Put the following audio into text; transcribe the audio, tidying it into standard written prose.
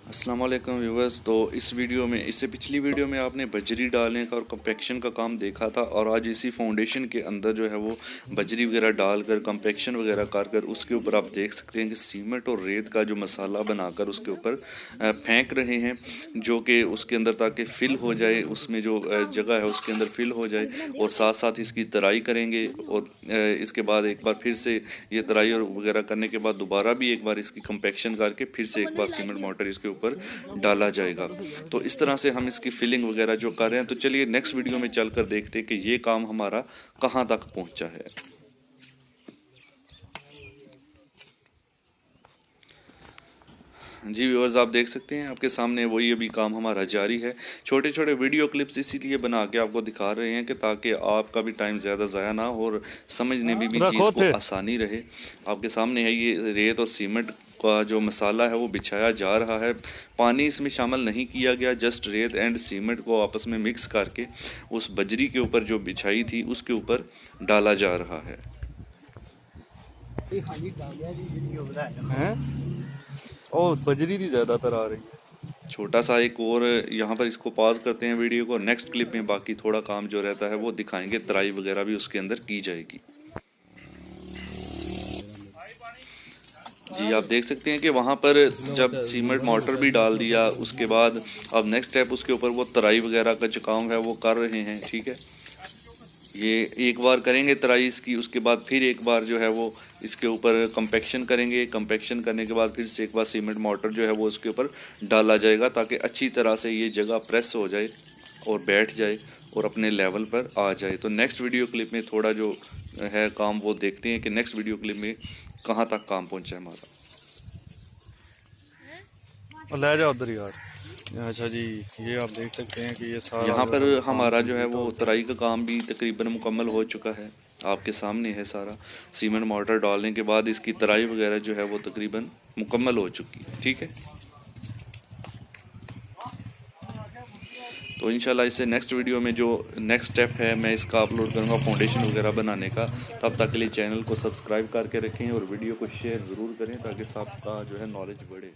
अस्सलाम वालेकुम व्यूवर्स। तो इस वीडियो में, इससे पिछली वीडियो में आपने बजरी डालने का और कंपैक्शन का काम देखा था, और आज इसी फाउंडेशन के अंदर जो है वो बजरी वगैरह डालकर कंपैक्शन वगैरह कर उसके ऊपर आप देख सकते हैं कि सीमेंट और रेत का जो मसाला बनाकर उसके ऊपर फेंक रहे हैं, जो कि उसके अंदर ताकि फिल हो जाए, उसमें जो जगह है उसके अंदर फिल हो जाए, और साथ साथ इसकी तराई करेंगे। और इसके बाद एक बार फिर से ये तराई और वगैरह करने के बाद दोबारा भी एक बार इसकी कंपैक्शन करके फिर से एक बार सीमेंट मोटर इसके ऊपर डाला जाएगा। तो इस तरह से हम इसकी फिलिंग वगैरह जो कर रहे हैं। तो चलिए नेक्स्ट वीडियो में चलकर देखते हैं कि ये काम हमारा कहाँ तक पहुँचा है। जी व्यूअर्स, आप देख सकते हैं आपके सामने वही अभी काम हमारा जारी है। छोटे छोटे वीडियो क्लिप्स इसीलिए बना के आपको दिखा रहे हैं कि ताकि आपका भी टाइम ज़्यादा ज़ाया ना हो और समझने में भी चीज़ को आसानी रहे। आपके सामने है ये रेत और सीमेंट का जो मसाला है वो बिछाया जा रहा है। पानी इसमें शामिल नहीं किया गया, जस्ट रेत एंड सीमेंट को आपस में मिक्स करके उस बजरी के ऊपर जो बिछाई थी उसके ऊपर डाला जा रहा है। ओ बजरी दी ज़्यादातर आ रही है। छोटा सा एक और यहाँ पर इसको पॉज करते हैं वीडियो को। नेक्स्ट क्लिप में बाकी थोड़ा काम जो रहता है वो दिखाएंगे, तराई वगैरह भी उसके अंदर की जाएगी। जी आप देख सकते हैं कि वहाँ पर जब सीमेंट मोटर भी डाल दिया, उसके बाद अब नेक्स्ट स्टेप उसके ऊपर वो तराई वगैरह का जो काम है वो कर रहे हैं। ठीक है, ये एक बार करेंगे तराई इसकी, उसके बाद फिर एक बार जो है वो इसके ऊपर कंपैक्शन करेंगे। कंपैक्शन करने के बाद फिर से एक बार सीमेंट मोटर जो है वो उसके ऊपर डाला जाएगा ताकि अच्छी तरह से ये जगह प्रेस हो जाए और बैठ जाए और अपने लेवल पर आ जाए। तो नेक्स्ट वीडियो क्लिप में थोड़ा जो है काम वो देखते हैं कि नेक्स्ट वीडियो क्लिप में कहाँ तक काम पहुँचा है हमारा। ले जाओ उधर यार। अच्छा जी, ये आप देख सकते हैं कि ये सारा यहाँ पर हमारा जो है वो तराई का काम भी तकरीबन मुकम्मल हो चुका है। आपके सामने है सारा सीमेंट मोटर डालने के बाद इसकी तराई वगैरह जो है वो तकरीबन मुकम्मल हो चुकी है। ठीक है, तो इंशाल्लाह इससे नेक्स्ट वीडियो में जो नेक्स्ट स्टेप है मैं इसका अपलोड करूँगा फाउंडेशन वगैरह बनाने का। तब तक के लिए चैनल को सब्सक्राइब करके रखें और वीडियो को शेयर ज़रूर करें ताकि सबका जो है नॉलेज बढ़े।